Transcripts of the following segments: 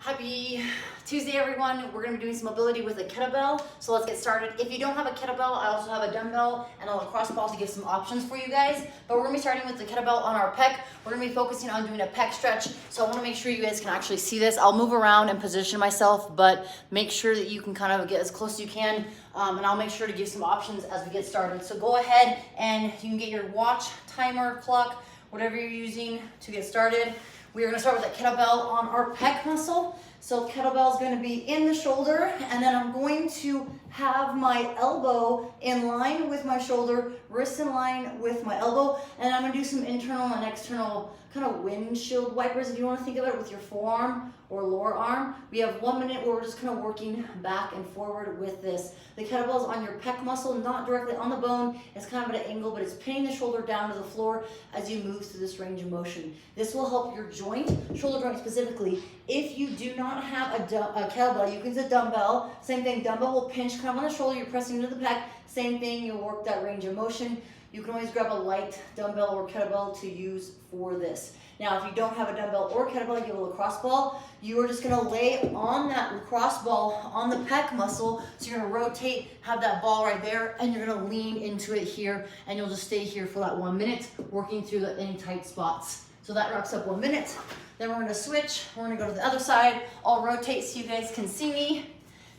Happy Tuesday, everyone. We're going to be doing some mobility with a kettlebell. So let's get started. If you don't have a kettlebell, I also have a dumbbell and a lacrosse ball to give some options for you guys. But we're going to be starting with the kettlebell on our pec. We're going to be focusing on doing a pec stretch. So I want to make sure you guys can actually see this. I'll move around and position myself, but make sure that you can kind of get as close as you can. And I'll make sure to give some options as we get started. So go ahead and you can get your watch, timer, clock, whatever you're using to get started. We're gonna start with that kettlebell on our pec muscle. So kettlebell is gonna be in the shoulder, and then I'm going to have my elbow in line with my shoulder, wrist in line with my elbow, and I'm gonna do some internal and external kind of windshield wipers, if you wanna think of it, with your forearm or lower arm. We have 1 minute where we're just kind of working back and forward with this. The kettlebell is on your pec muscle, not directly on the bone. It's kind of at an angle, but it's pinning the shoulder down to the floor as you move through this range of motion. This will help your joint, shoulder joint specifically. If you do not have a kettlebell, you can use a dumbbell. Same thing, dumbbell will pinch kind of on the shoulder, you're pressing into the pec. Same thing, you'll work that range of motion. You can always grab a light dumbbell or kettlebell to use for this. Now, if you don't have a dumbbell or kettlebell, you have a lacrosse ball, you are just gonna lay on that lacrosse ball on the pec muscle. So you're gonna rotate, have that ball right there, and you're gonna lean into it here, and you'll just stay here for that 1 minute, working through any tight spots. So that wraps up 1 minute. Then we're gonna switch, we're gonna go to the other side. I'll rotate so you guys can see me.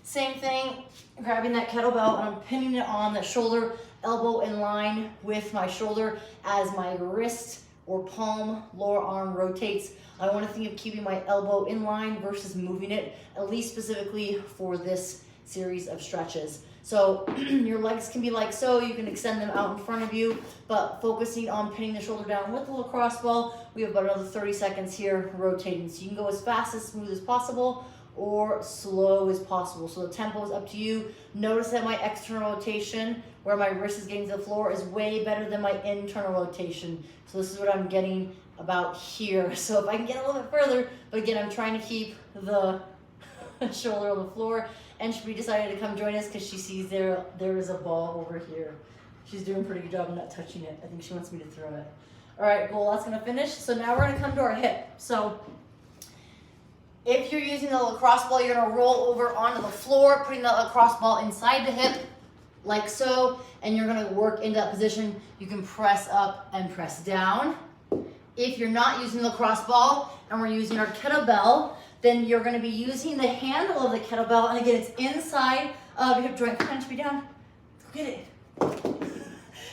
Same thing, grabbing that kettlebell, and I'm pinning it on the shoulder, elbow in line with my shoulder as my wrist or palm, lower arm rotates. I want to think of keeping my elbow in line versus moving it, at least specifically for this series of stretches. So your legs can be like so, you can extend them out in front of you, but focusing on pinning the shoulder down with the lacrosse ball, we have about another 30 seconds here rotating. So you can go as fast, as smooth as possible, or slow as possible. So the tempo is up to you. Notice that my external rotation, where my wrist is getting to the floor, is way better than my internal rotation. So this is what I'm getting about here. So if I can get a little bit further, but again, I'm trying to keep the shoulder on the floor. And she decided to come join us because she sees there is a ball over here. She's doing a pretty good job of not touching it. I think she wants me to throw it. All right, cool, that's gonna finish. So now we're gonna come to our hip. So if you're using the lacrosse ball, you're gonna roll over onto the floor, putting the lacrosse ball inside the hip, like so, and you're gonna work into that position. You can press up and press down. If you're not using the lacrosse ball and we're using our kettlebell, then you're gonna be using the handle of the kettlebell, and again, it's inside of your hip joint. Punch me down, go get it.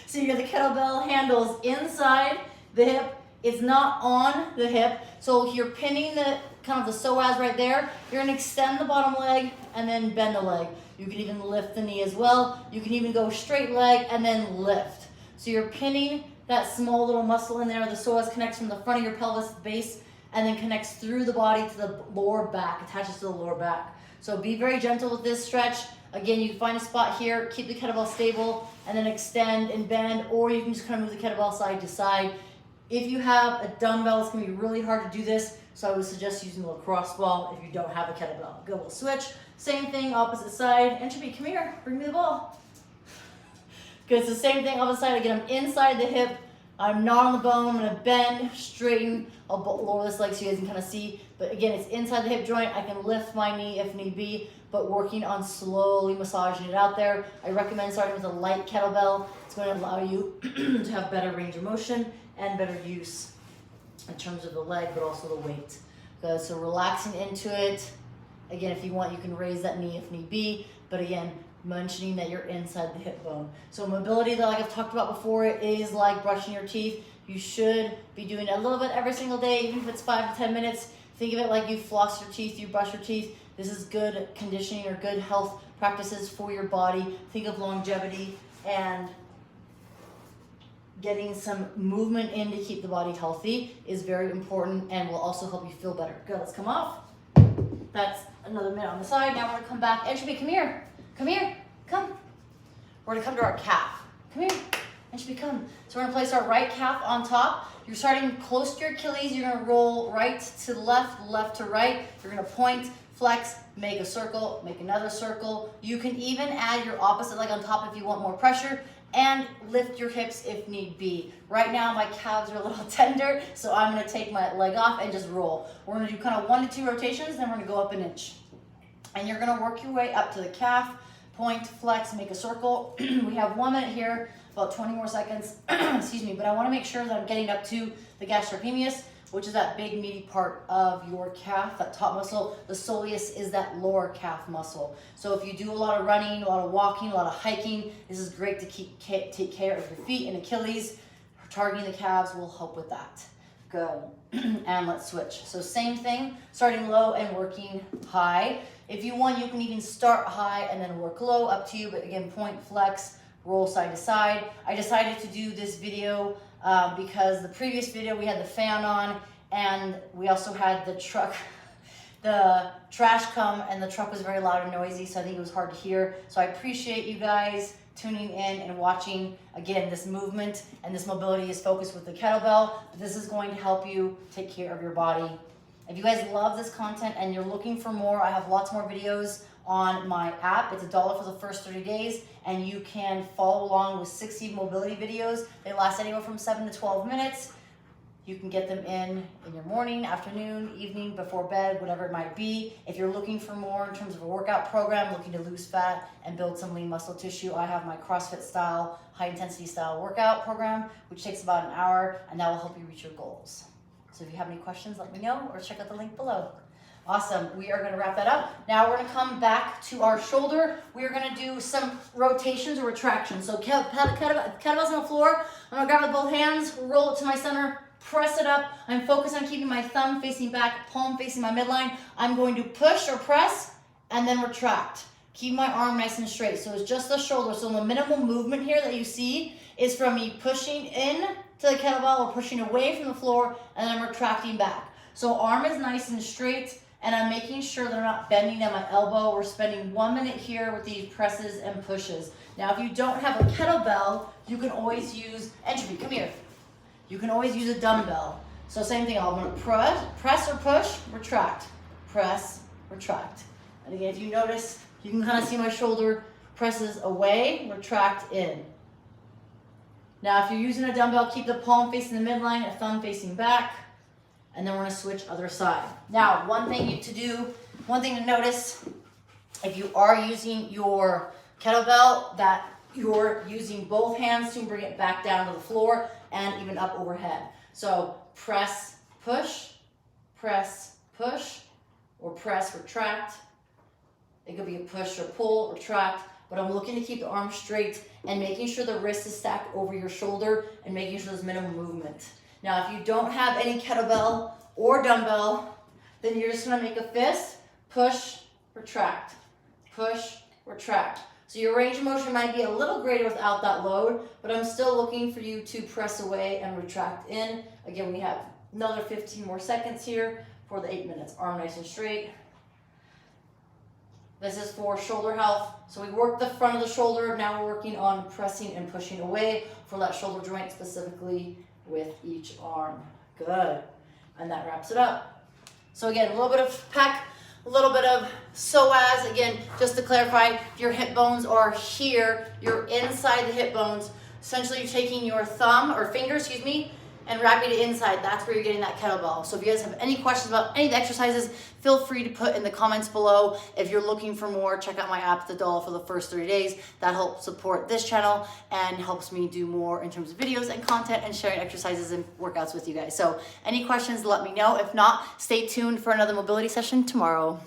So you got the kettlebell handles inside the hip, it's not on the hip. So you're pinning the kind of the psoas right there. You're gonna extend the bottom leg and then bend the leg. You can even lift the knee as well. You can even go straight leg and then lift. So you're pinning that small little muscle in there. The psoas connects from the front of your pelvis base and then connects through the body to the lower back, attaches to the lower back. So be very gentle with this stretch. Again, you can find a spot here, keep the kettlebell stable, and then extend and bend, or you can just kind of move the kettlebell side to side. If you have a dumbbell, it's gonna be really hard to do this, so I would suggest using the lacrosse ball if you don't have a kettlebell. Go, we'll switch. Same thing, opposite side. Entropy, come here, bring me the ball. Good, it's the same thing, opposite side. Again, I'm inside the hip. I'm not on the bone. I'm gonna bend, straighten. I'll lower this leg so you guys can kind of see. But again, it's inside the hip joint. I can lift my knee if need be, but working on slowly massaging it out there. I recommend starting with a light kettlebell. It's going to allow you to have better range of motion and better use in terms of the leg, but also the weight. Good, so relaxing into it. Again, if you want, you can raise that knee if need be, but again, mentioning that you're inside the hip bone. So mobility, that like I've talked about before, is like brushing your teeth. You should be doing it a little bit every single day, even if it's 5 to 10 minutes. Think of it like you floss your teeth, you brush your teeth. This is good conditioning or good health practices for your body. Think of longevity and getting some movement in to keep the body healthy is very important and will also help you feel better. Good, let's come off. That's another minute on the side. Now we're gonna come back. Entropy, come here. Come here, come. We're gonna come to our calf. Come here, Entropy, come. So we're gonna place our right calf on top. You're starting close to your Achilles. You're gonna roll right to left, left to right. You're gonna point, flex, make a circle, make another circle. You can even add your opposite leg on top if you want more pressure. and lift your hips if need be. Right now my calves are a little tender, so I'm gonna take my leg off and just roll. We're gonna do kind of 1 to 2 rotations, then we're gonna go up an inch. And you're gonna work your way up to the calf, point, flex, make a circle. We have 1 minute here, about 20 more seconds, excuse me, but I wanna make sure that I'm getting up to the gastrocnemius, which is that big meaty part of your calf, that top muscle. The soleus is that lower calf muscle. So if you do a lot of running, a lot of walking, a lot of hiking, this is great to take care of your feet and Achilles. Targeting the calves will help with that. Good. And let's switch. So same thing, starting low and working high. If you want, you can even start high and then work low, up to you. But again, point, flex, roll side to side. I decided to do this video because the previous video we had the fan on and we also had the truck, the trash come, and the truck was very loud and noisy, so I think it was hard to hear. So I appreciate you guys tuning in and watching. Again, this movement and this mobility is focused with the kettlebell, but this is going to help you take care of your body. If you guys love this content and you're looking for more, I have lots more videos on my app. It's $1 for the first 30 days, and you can follow along with 60 mobility videos. They last anywhere from 7 to 12 minutes. You can get them in your morning, afternoon, evening, before bed, whatever it might be. If you're looking for more in terms of a workout program, looking to lose fat and build some lean muscle tissue, I have my CrossFit style, high intensity style workout program, which takes about an hour, and that will help you reach your goals. So if you have any questions, let me know, or check out the link below. Awesome, we are gonna wrap that up. Now we're gonna come back to our shoulder. We are gonna do some rotations or retractions. So kettlebell's on the floor. I'm gonna grab it with both hands, roll it to my center, press it up. I'm focused on keeping my thumb facing back, palm facing my midline. I'm going to push or press and then retract. Keep my arm nice and straight. So it's just the shoulder. So the minimal movement here that you see is from me pushing in to the kettlebell or pushing away from the floor, and then I'm retracting back. So arm is nice and straight, and I'm making sure that I'm not bending at my elbow. We're spending 1 minute here with these presses and pushes. Now, if you don't have a kettlebell, you can always use, Entropy, come here. You can always use a dumbbell. So same thing, I'm gonna press or push, retract, press, retract. And again, if you notice, you can kind of see my shoulder presses away, retract in. Now, if you're using a dumbbell, keep the palm facing the midline, a thumb facing back, and then we're gonna switch other side. Now, one thing to notice, if you are using your kettlebell, that you're using both hands to bring it back down to the floor and even up overhead. So press, push, or press, retract. It could be a push or pull, retract, but I'm looking to keep the arm straight and making sure the wrist is stacked over your shoulder and making sure there's minimal movement. Now, if you don't have any kettlebell or dumbbell, then you're just gonna make a fist, push, retract, push, retract. So your range of motion might be a little greater without that load, but I'm still looking for you to press away and retract in. Again, we have another 15 more seconds here for the 8 minutes. Arm nice and straight. This is for shoulder health. So we worked the front of the shoulder. Now we're working on pressing and pushing away for that shoulder joint specifically with each arm. Good. And that wraps it up. So again, a little bit of pec, a little bit of psoas. Again, just to clarify, your hip bones are here. You're inside the hip bones. Essentially, you're taking your thumb or finger, and wrapping it inside. That's where you're getting that kettlebell. So if you guys have any questions about any of the exercises, feel free to put in the comments below. If you're looking for more, check out my app, The $1 for the first 30 days. That helps support this channel and helps me do more in terms of videos and content and sharing exercises and workouts with you guys. So any questions, let me know. If not, stay tuned for another mobility session tomorrow.